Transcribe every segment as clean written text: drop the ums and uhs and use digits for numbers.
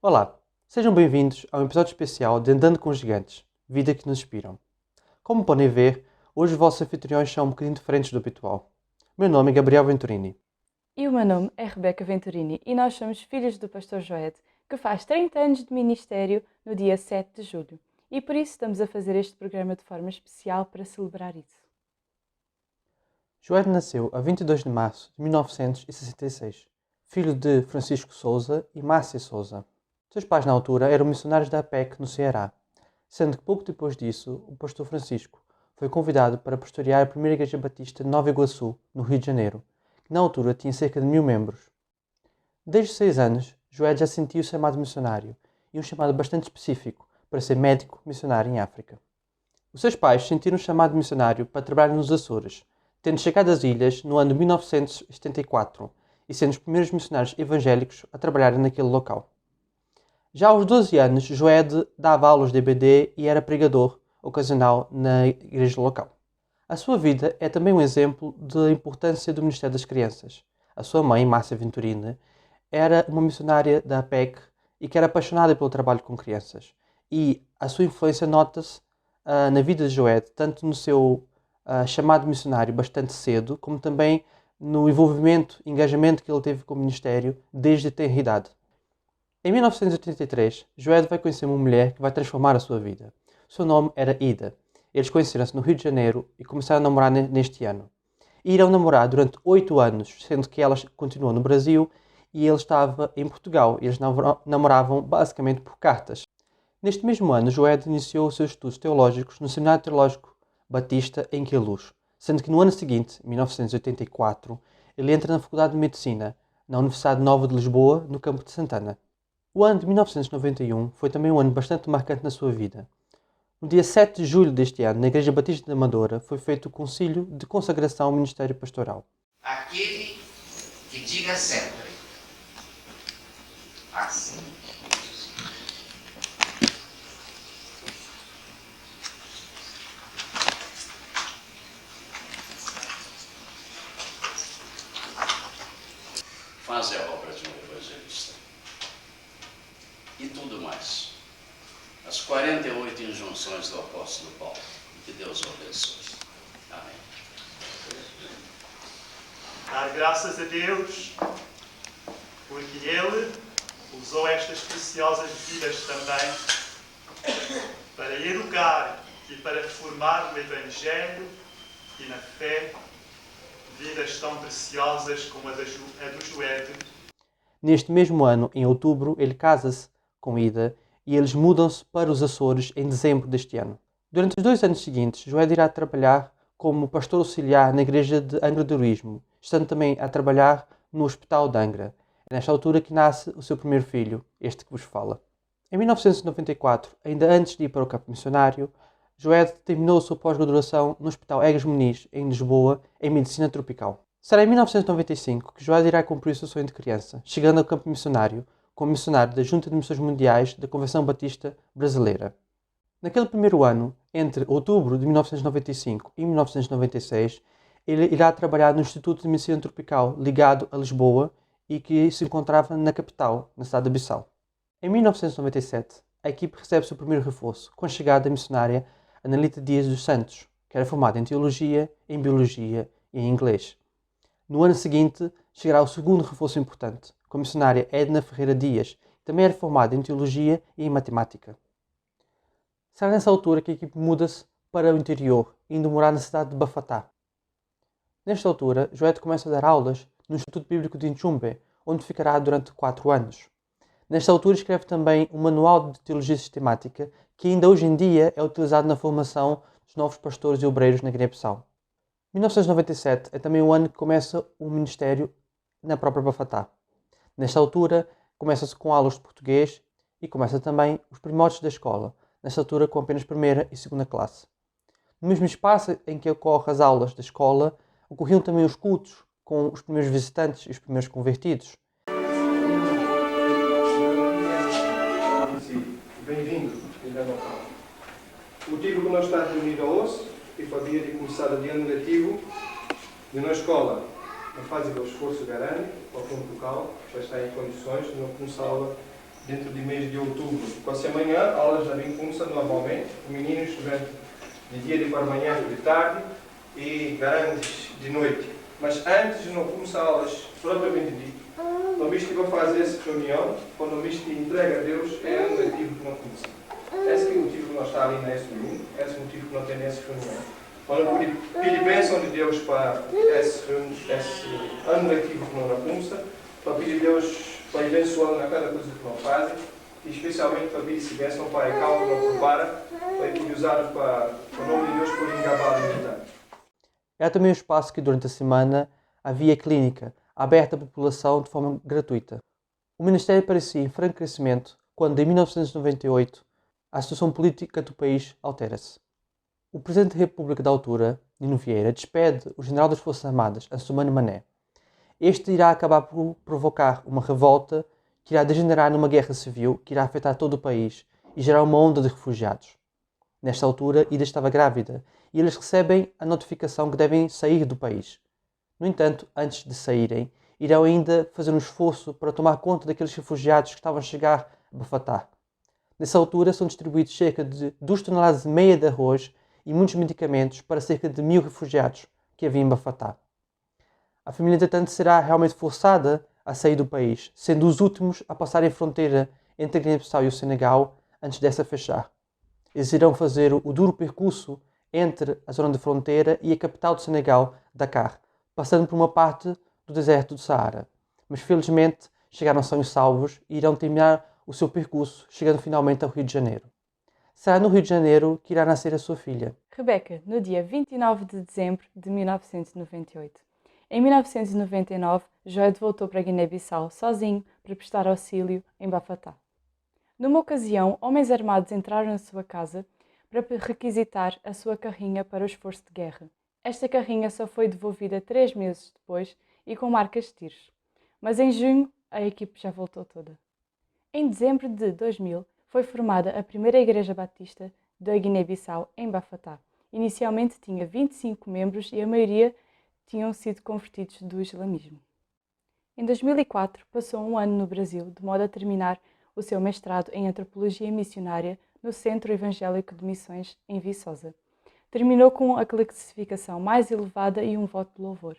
Olá, sejam bem-vindos a um episódio especial de Andando com os Gigantes, vida que nos inspiram. Como podem ver, hoje os vossos anfitriões são um bocadinho diferentes do habitual. Meu nome é Gabriel Venturini. E o meu nome é Rebeca Venturini e nós somos filhos do pastor Joed, que faz 30 anos de ministério no dia 7 de julho. E por isso estamos a fazer este programa de forma especial para celebrar isso. Joed nasceu a 22 de março de 1966, filho de Francisco Souza e Márcia Souza. Seus pais na altura eram missionários da APEC no Ceará, sendo que pouco depois disso o pastor Francisco foi convidado para pastorear a primeira igreja batista de Nova Iguaçu, no Rio de Janeiro, que na altura tinha cerca de 1000 membros. Desde 6 anos, Joed já sentia o chamado missionário, e um chamado bastante específico, para ser médico missionário em África. Os seus pais sentiram um chamado missionário para trabalhar nos Açores, tendo chegado às ilhas no ano de 1974 e sendo os primeiros missionários evangélicos a trabalharem naquele local. Já aos 12 anos, Joed dava aulas de EBD e era pregador ocasional na igreja local. A sua vida é também um exemplo da importância do Ministério das Crianças. A sua mãe, Márcia Venturini, era uma missionária da APEC e que era apaixonada pelo trabalho com crianças. E a sua influência nota-se na vida de Joed, tanto no seu chamado missionário bastante cedo, como também no envolvimento e engajamento que ele teve com o ministério desde a tenra idade. Em 1983, Joed vai conhecer uma mulher que vai transformar a sua vida. O seu nome era Ida. Eles conheceram-se no Rio de Janeiro e começaram a namorar neste ano. E irão namorar durante 8 anos, sendo que ela continuou no Brasil e ele estava em Portugal. Eles namoravam basicamente por cartas. Neste mesmo ano, Joed iniciou os seus estudos teológicos no Seminário Teológico Batista em Queluz, sendo que no ano seguinte, 1984, ele entra na Faculdade de Medicina, na Universidade Nova de Lisboa, no campo de Santana. O ano de 1991 foi também um ano bastante marcante na sua vida. No dia 7 de julho deste ano, na Igreja Batista da Amadora, foi feito o concílio de consagração ao ministério pastoral. Aquele que diga sempre assim. Fazer a obra de um evangelista. E tudo mais. As 48 injunções do apóstolo Paulo. Que Deus o abençoe. Amém. Dar graças a Deus, porque Ele usou estas preciosas vidas também para educar e para reformar no Evangelho e na fé vidas tão preciosas como a do Joed. Neste mesmo ano, em outubro, ele casa-se com Ida e eles mudam-se para os Açores em dezembro deste ano. Durante os 2 anos seguintes, Joed irá trabalhar como pastor auxiliar na igreja de Angra do Heroísmo, estando também a trabalhar no Hospital de Angra. É nesta altura que nasce o seu primeiro filho, este que vos fala. Em 1994, ainda antes de ir para o campo missionário, Joed terminou a sua pós-graduação no Hospital Egas Muniz, em Lisboa, em Medicina Tropical. Será em 1995 que Joed irá cumprir o seu sonho de criança, chegando ao campo missionário como missionário da Junta de Missões Mundiais da Convenção Batista Brasileira. Naquele primeiro ano, entre outubro de 1995 e 1996, ele irá trabalhar no Instituto de Medicina Tropical, ligado a Lisboa, e que se encontrava na capital, na cidade de Bissau. Em 1997, a equipe recebe seu primeiro reforço, com a chegada da missionária Analita Dias dos Santos, que era formada em Teologia, em Biologia e em Inglês. No ano seguinte, chegará o segundo reforço importante, com a missionária Edna Ferreira Dias, que também era formada em Teologia e em Matemática. Será nessa altura que a equipe muda-se para o interior, indo morar na cidade de Bafatá. Nesta altura, Joed começa a dar aulas no Instituto Bíblico de Inchumbe, onde ficará durante 4 anos. Nesta altura escreve também um manual de teologia sistemática que ainda hoje em dia é utilizado na formação dos novos pastores e obreiros na Guiné-Bissau. 1997 é também o ano que começa o ministério na própria Bafatá. Nesta altura, começa-se com aulas de português e começa também os primórdios da escola, nesta altura com apenas primeira e segunda classe. No mesmo espaço em que ocorrem as aulas da escola, ocorriam também os cultos com os primeiros visitantes e os primeiros convertidos. Bem-vindo, ainda não fala. O motivo que nós estamos reunidos hoje é para vir e começar o dia negativo de uma escola não faz o esforço grande para o ponto local, para estar em condições de não começá-la dentro do mês de outubro. Quase amanhã, a aula já vem começar normalmente. Os meninos estudam de dia de para manhã, de tarde e grandes de noite. Mas antes de não começar aulas propriamente dito, o bispo vai fazer essa reunião, quando o bispo entrega a Deus, é o motivo que não começa. Esse é o motivo que nós estamos ali nesse domingo, esse é o motivo que nós temos nessa reunião. Quando pedir bênção de Deus para esse ano letivo que não começa, para pedir Deus para abençoar na cada coisa que nós fazem, e especialmente para pedir bênção para a causa que não prepara, para que usar para o nome de Deus por engabar e militar. Era também um espaço que durante a semana havia clínica, aberta à população de forma gratuita. O Ministério parecia em franco crescimento quando, em 1998, a situação política do país altera-se. O Presidente da República da altura, Nino Vieira, despede o General das Forças Armadas, Ansumano Mané. Este irá acabar por provocar uma revolta que irá degenerar numa guerra civil que irá afetar todo o país e gerar uma onda de refugiados. Nesta altura, Ida estava grávida e eles recebem a notificação que devem sair do país. No entanto, antes de saírem, irão ainda fazer um esforço para tomar conta daqueles refugiados que estavam a chegar a Bafatá. Nessa altura, são distribuídos cerca de 2,5 toneladas de arroz e muitos medicamentos para cerca de 1.000 refugiados que havia em Bafatá. A família, entretanto, será realmente forçada a sair do país, sendo os últimos a passarem a fronteira entre a Guiné-Bissau e o Senegal antes dessa fechar. Eles irão fazer o duro percurso entre a zona de fronteira e a capital do Senegal, Dakar, passando por uma parte do deserto do Saara. Mas felizmente chegaram sãos e salvos e irão terminar o seu percurso, chegando finalmente ao Rio de Janeiro. Será no Rio de Janeiro que irá nascer a sua filha. Rebeca, no dia 29 de dezembro de 1998. Em 1999, Joed voltou para Guiné-Bissau sozinho para prestar auxílio em Bafatá. Numa ocasião, homens armados entraram na sua casa para requisitar a sua carrinha para o esforço de guerra. Esta carrinha só foi devolvida 3 meses depois e com marcas de tiros. Mas em junho, a equipe já voltou toda. Em dezembro de 2000, foi formada a primeira Igreja Batista da Guiné-Bissau em Bafatá. Inicialmente tinha 25 membros e a maioria tinham sido convertidos do islamismo. Em 2004, passou um ano no Brasil, de modo a terminar o seu mestrado em Antropologia Missionária no Centro Evangélico de Missões em Viçosa. Terminou com a classificação mais elevada e um voto de louvor.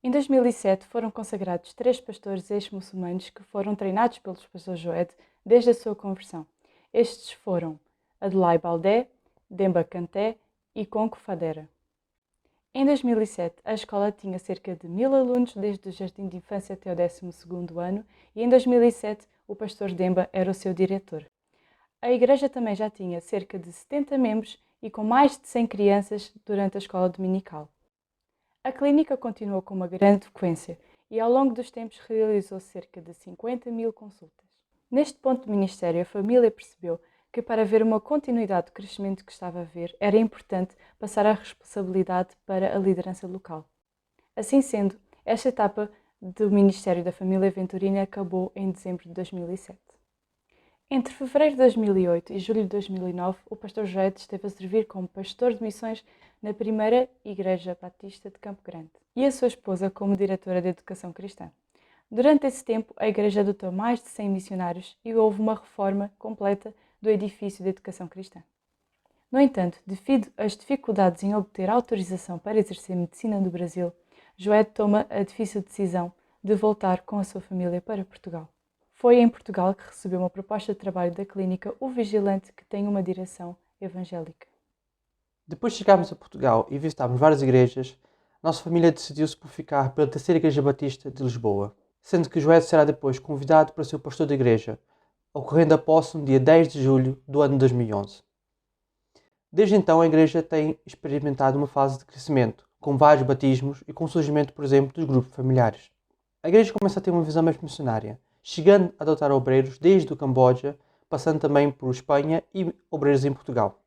Em 2007, foram consagrados 3 pastores ex-muçulmanos que foram treinados pelos pastores Joed desde a sua conversão. Estes foram Adelai Baldé, Demba Kanté e Konko Fadera. Em 2007, a escola tinha cerca de 1.000 alunos desde o jardim de infância até o 12º ano e em 2007 o pastor Demba era o seu diretor. A igreja também já tinha cerca de 70 membros e com mais de 100 crianças durante a escola dominical. A clínica continuou com uma grande frequência e ao longo dos tempos realizou cerca de 50.000 consultas. Neste ponto do ministério, a família percebeu que para haver uma continuidade do crescimento que estava a haver, era importante passar a responsabilidade para a liderança local. Assim sendo, esta etapa do Ministério da Família Venturini acabou em dezembro de 2007. Entre fevereiro de 2008 e julho de 2009, o pastor Joed esteve a servir como pastor de missões na primeira Igreja Batista de Campo Grande e a sua esposa como diretora de Educação Cristã. Durante esse tempo, a igreja adotou mais de 100 missionários e houve uma reforma completa do edifício de educação cristã. No entanto, devido às dificuldades em obter autorização para exercer medicina no Brasil, Joed toma a difícil decisão de voltar com a sua família para Portugal. Foi em Portugal que recebeu uma proposta de trabalho da clínica O Vigilante, que tem uma direção evangélica. Depois de chegarmos a Portugal e visitarmos várias igrejas, nossa família decidiu-se por ficar pela terceira Igreja Batista de Lisboa, sendo que Joed será depois convidado para ser o pastor da igreja, ocorrendo a posse no dia 10 de julho do ano 2011. Desde então, a igreja tem experimentado uma fase de crescimento, com vários batismos e com o surgimento, por exemplo, dos grupos familiares. A igreja começa a ter uma visão mais missionária, chegando a adotar obreiros desde o Camboja, passando também por Espanha e obreiros em Portugal.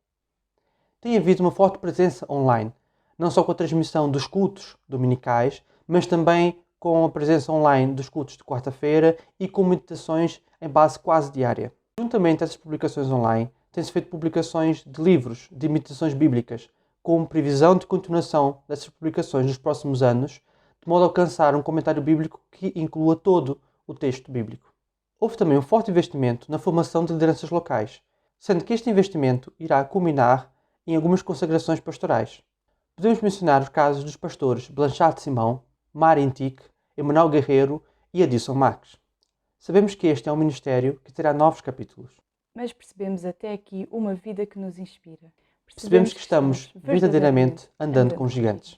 Tem havido uma forte presença online, não só com a transmissão dos cultos dominicais, mas também com a presença online dos cultos de quarta-feira e com meditações em base quase diária. Juntamente a essas publicações online, tem-se feito publicações de livros de meditações bíblicas, com previsão de continuação dessas publicações nos próximos anos, de modo a alcançar um comentário bíblico que inclua todo o texto bíblico. Houve também um forte investimento na formação de lideranças locais, sendo que este investimento irá culminar em algumas consagrações pastorais. Podemos mencionar os casos dos pastores Blanchard Simão, Marin Tic, Emanuel Guerreiro e Adilson Marques. Sabemos que este é um ministério que terá novos capítulos. Mas percebemos até aqui uma vida que nos inspira. Percebemos que estamos verdadeiramente andando com gigantes.